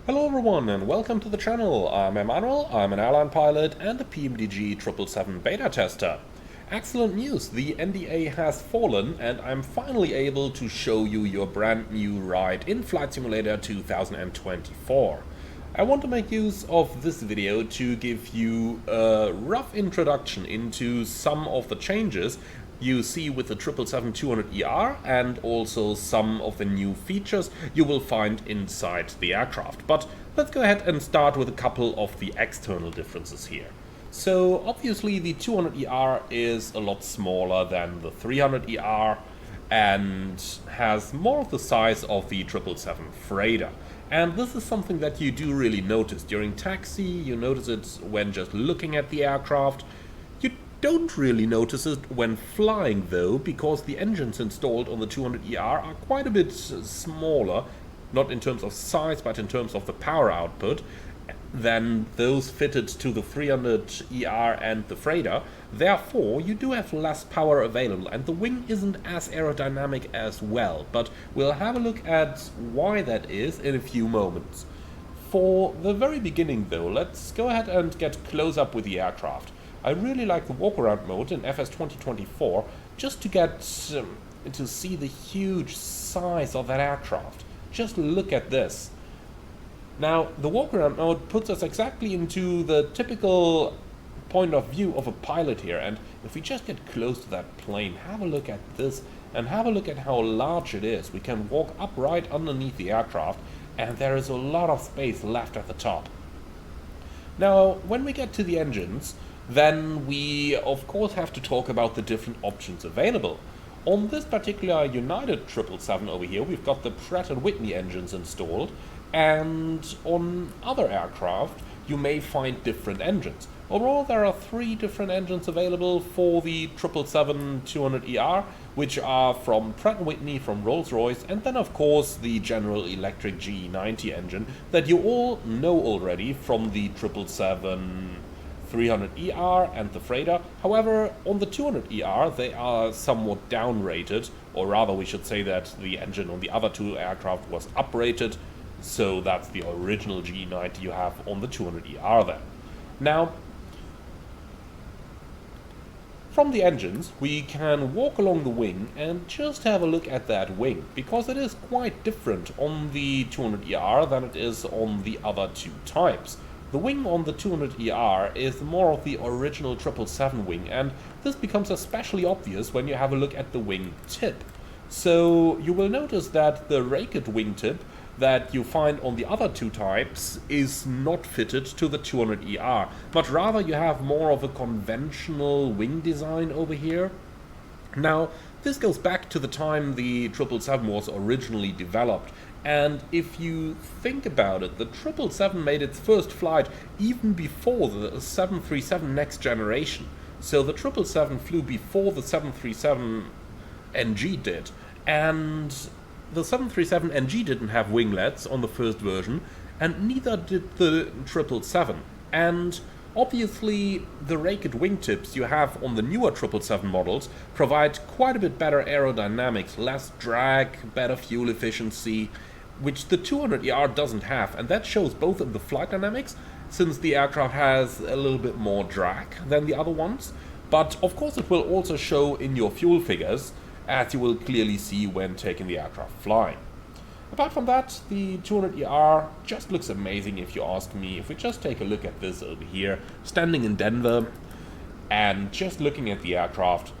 Hello everyone and welcome to the channel. I'm Emmanuel, I'm an airline pilot and a PMDG 777 beta tester. Excellent news, the NDA has fallen and I'm finally able to show you your brand new ride in Flight Simulator 2024. I want to make use of this video to give you a rough introduction into some of the changes you see with the 777-200ER and also some of the new features you will find inside the aircraft. But let's go ahead and start with a couple of the external differences here. So obviously the 200ER is a lot smaller than the 300ER and has more of the size of the 777 freighter. And this is something that you do really notice during taxi, you notice it when just looking at the aircraft. You don't really notice it when flying though, because the engines installed on the 200ER are quite a bit smaller, not in terms of size but in terms of the power output, than those fitted to the 300ER and the freighter. Therefore, you do have less power available and the wing isn't as aerodynamic as well, but we'll have a look at why that is in a few moments. For the very beginning though, let's go ahead and get close up with the aircraft. I really like the walk-around mode in FS 2024 just to get to see the huge size of that aircraft. Just look at this. Now, the walk-around mode puts us exactly into the typical point of view of a pilot here, and if we just get close to that plane, have a look at this and have a look at how large it is. We can walk up right underneath the aircraft and there is a lot of space left at the top. Now, when we get to the engines, then we of course have to talk about the different options available. On this particular United 777 over here, we've got the Pratt & Whitney engines installed, and on other aircraft you may find different engines. Overall, there are 3 different engines available for the 777-200ER, which are from Pratt & Whitney, from Rolls-Royce, and then of course the General Electric GE90 engine that you all know already from the 777-300ER and the freighter. However, on the 200ER they are somewhat downrated, or rather we should say that the engine on the other 2 aircraft was uprated, so that's the original GE90 you have on the 200ER then. Now, from the engines we can walk along the wing and just have a look at that wing, because it is quite different on the 200ER than it is on the other 2 types. The wing on the 200ER is more of the original 777 wing, and this becomes especially obvious when you have a look at the wing tip. So you will notice that the raked wing tip that you find on the other 2 types is not fitted to the 200ER, but rather you have more of a conventional wing design over here. Now, this goes back to the time the 777 was originally developed, and if you think about it, the 777 made its first flight even before the 737 next generation. So the 777 flew before the 737 NG did, and the 737 NG didn't have winglets on the first version, and neither did the 777. And obviously, the raked wingtips you have on the newer 777 models provide quite a bit better aerodynamics, less drag, better fuel efficiency, which the 200ER doesn't have, and that shows both in the flight dynamics, since the aircraft has a little bit more drag than the other ones, but of course it will also show in your fuel figures, as you will clearly see when taking the aircraft flying. Apart from that, the 200ER just looks amazing if you ask me. If we just take a look at this over here, standing in Denver and just looking at the aircraft,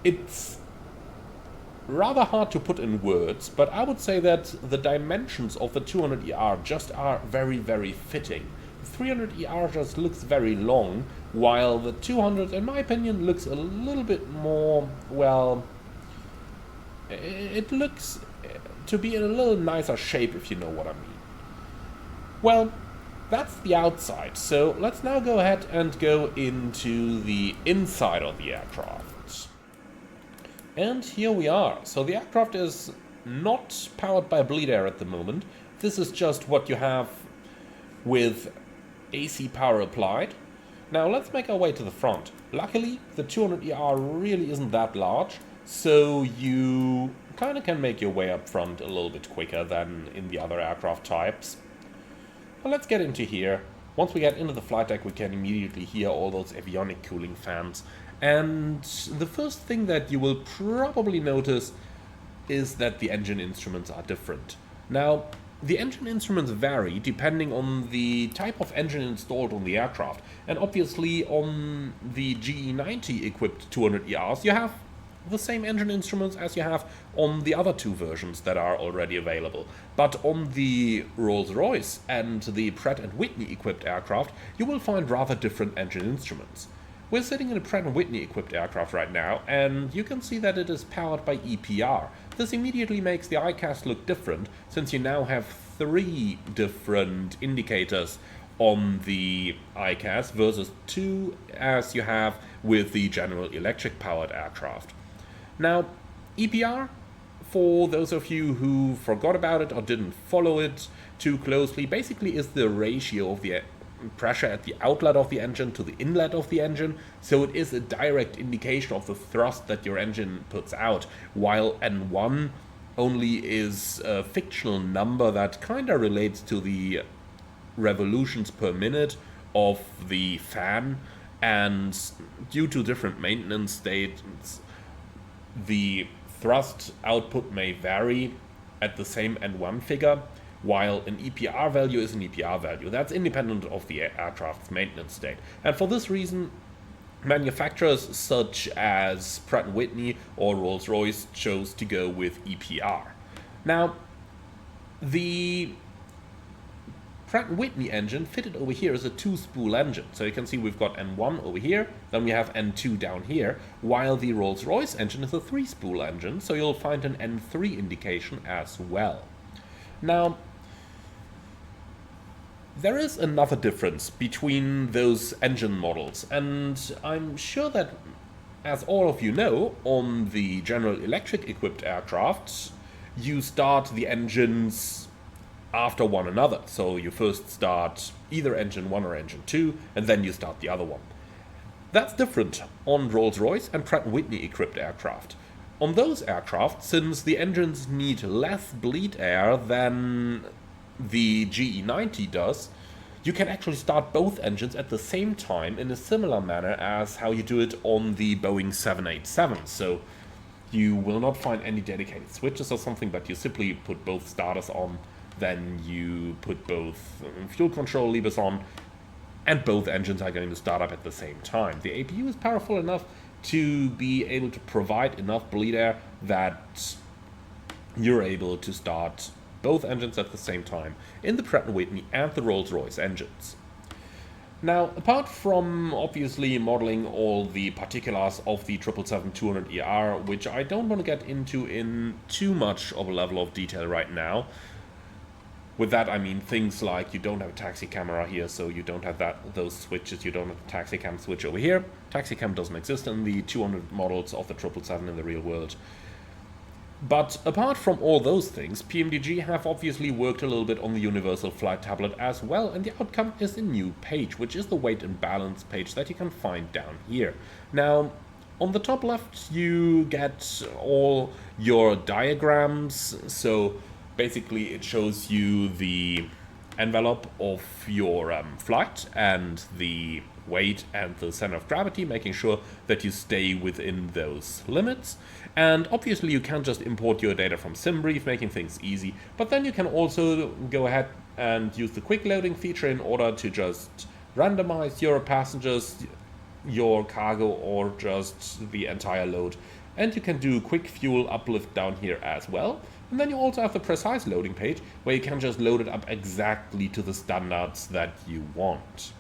it's rather hard to put in words, but I would say that the dimensions of the 200ER just are very, very fitting. The 300ER just looks very long, while the 200, in my opinion, looks a little bit more, well, it looks to be in a little nicer shape, if you know what I mean. Well, that's the outside, so let's now go ahead and go into the inside of the aircraft. And here we are. So the aircraft is not powered by bleed air at the moment. This is just what you have with AC power applied. Now let's make our way to the front. Luckily, the 200ER really isn't that large, so you kind of can make your way up front a little bit quicker than in the other aircraft types. But let's get into here. Once we get into the flight deck, we can immediately hear all those avionic cooling fans. And the first thing that you will probably notice is that the engine instruments are different. Now, the engine instruments vary depending on the type of engine installed on the aircraft. And obviously on the GE90 equipped 200ERs, you have the same engine instruments as you have on the other two versions that are already available. But on the Rolls-Royce and the Pratt & Whitney equipped aircraft, you will find rather different engine instruments. We're sitting in a Pratt & Whitney equipped aircraft right now, and you can see that it is powered by EPR. This immediately makes the ICAS look different, since you now have 3 different indicators on the ICAS versus 2 as you have with the General Electric powered aircraft. Now, EPR, for those of you who forgot about it or didn't follow it too closely, basically is the ratio of the pressure at the outlet of the engine to the inlet of the engine, so it is a direct indication of the thrust that your engine puts out, while N1 only is a fictional number that kind of relates to the revolutions per minute of the fan, and due to different maintenance states, the thrust output may vary at the same N1 figure, while an EPR value is an EPR value. That's independent of the aircraft's maintenance state. And for this reason, manufacturers such as Pratt & Whitney or Rolls-Royce chose to go with EPR. Now, the Pratt & Whitney engine fitted over here is a 2-spool engine. So you can see we've got N1 over here, then we have N2 down here, while the Rolls-Royce engine is a 3-spool engine, so you'll find an N3 indication as well. Now, there is another difference between those engine models, and I'm sure that, as all of you know, on the General Electric equipped aircraft, you start the engines after one another. So you first start either engine 1 or engine 2, and then you start the other one. That's different on Rolls-Royce and Pratt & Whitney equipped aircraft. On those aircraft, since the engines need less bleed air than the GE90 does, you can actually start both engines at the same time in a similar manner as how you do it on the Boeing 787. So you will not find any dedicated switches or something, but you simply put both starters on, then you put both fuel control levers on, and both engines are going to start up at the same time. The APU is powerful enough to be able to provide enough bleed air that you're able to start both engines at the same time in the Pratt & Whitney and the Rolls-Royce engines. Now, apart from obviously modeling all the particulars of the 777-200ER, which I don't want to get into in too much of a level of detail right now, with that I mean things like you don't have a taxi camera here, so you don't have those switches, you don't have a taxi cam switch over here. Taxi cam doesn't exist in the 200 models of the 777 in the real world. But apart from all those things, PMDG have obviously worked a little bit on the Universal Flight Tablet as well, and the outcome is a new page, which is the weight and balance page that you can find down here. Now, on the top left you get all your diagrams, so basically it shows you the envelope of your flight and the weight and the center of gravity, making sure that you stay within those limits. And obviously you can just import your data from SimBrief, making things easy, but then you can also go ahead and use the quick loading feature in order to just randomize your passengers, your cargo, or just the entire load. And you can do quick fuel uplift down here as well. And then you also have the precise loading page, where you can just load it up exactly to the standards that you want.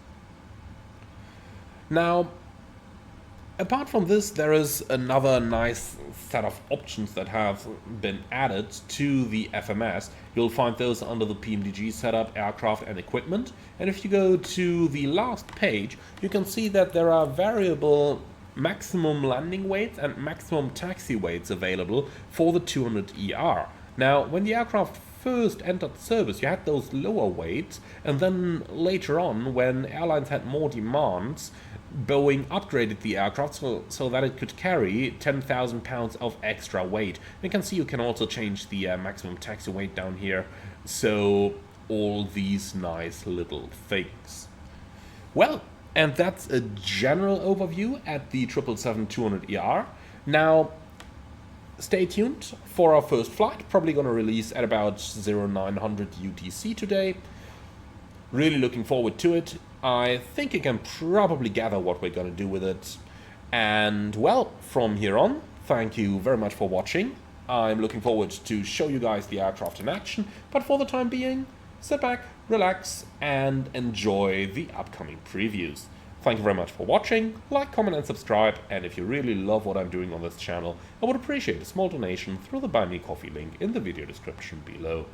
Now, apart from this, there is another nice set of options that have been added to the FMS. You'll find those under the PMDG setup, aircraft and equipment. And if you go to the last page, you can see that there are variable maximum landing weights and maximum taxi weights available for the 200ER. Now, when the aircraft first entered service, you had those lower weights, and then later on, when airlines had more demands, Boeing upgraded the aircraft so that it could carry 10,000 pounds of extra weight. You can see you can also change the maximum taxi weight down here, so all these nice little things. Well, and that's a general overview at the 777-200ER. Now, stay tuned for our first flight, probably going to release at about 0900 UTC today. Really looking forward to it. I think you can probably gather what we're going to do with it. And well, from here on, thank you very much for watching. I'm looking forward to show you guys the aircraft in action, but for the time being, sit back, relax, and enjoy the upcoming previews. Thank you very much for watching, like, comment and subscribe, and if you really love what I'm doing on this channel, I would appreciate a small donation through the Buy Me Coffee link in the video description below.